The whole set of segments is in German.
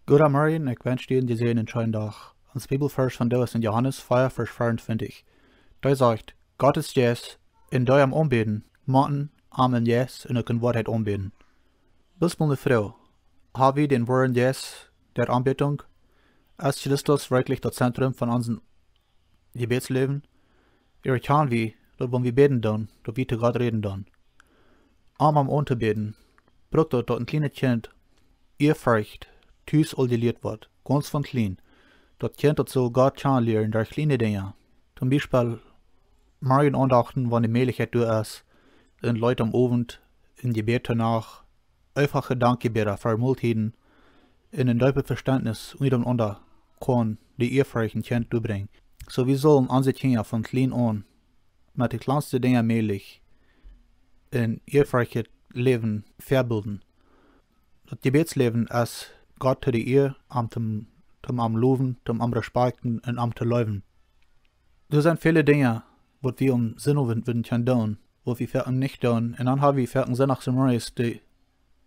Guten Morgen, ich wünsche dir einen gesegneten schönen Tag. Ons Bibelvers van is in Johannes 4, vers 24. Daar sagt, Gott ist Jeist, in der am aunbäden, motten, amen Jeist, en ook in Woarheit aunbäden. Bist mal eine Frau, haben wir den wahren Jeist der Anbetung? Ist Christus wirklich das Zentrum von unserem Gebetsleben? Ihr kann wie, dort wollen wir beten dann, dort wir zu Gott reden dann. Am Unterbeten, braucht dort ein kleines Kind, ihr furcht, thuis al geleerd wordt, ganz von klein. Dat kind dat so Gott kennenlernen durch kleine Dinge. Zum Beispiel morgen andachten, wann die Möglichkeit da ist, und Leute am Abend in Gebet danach, einfache Dankgebete für Multiden, in ein deutliches Verständnis miteinander kann die Ehrfurcht Kind bringen. So wir sollen unsere Kinder von klein an mit den kleinsten Dingen möglich in ehrfurchtes Leben verbilden. Das Gebetsleben ist Gott zu die Ehr, zum am Loben, am Respekten und am zu leben. Da sind viele Dinge, wo wir Sinn würden können tun, wo wir fertig nicht tun, und dann haben wir fertig Sinn nach dem Reis die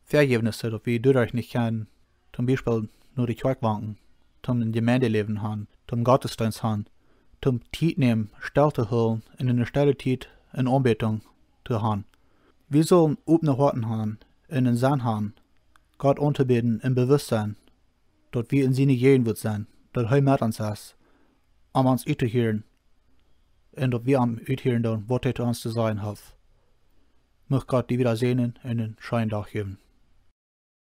Vergebnisse, dass wir dadurch nicht können, zum Beispiel nur die Kirchwanken, zum in Gemeindeleben haben, zum Gottesdienst haben, zum Zeit nehmen, still zu holen, und in der stille Zeit in Anbetung zu haben. Wir sollen offene Worten haben, in den Sinn haben, Gott unterbeten im Bewusstsein, dass wir in seine Gegend wird sein, dass er mit uns ist, uns hören, und dass wir am hören, was er uns zu sagen hat. Möchte Gott die wieder sehen und einen schönen Tag geben.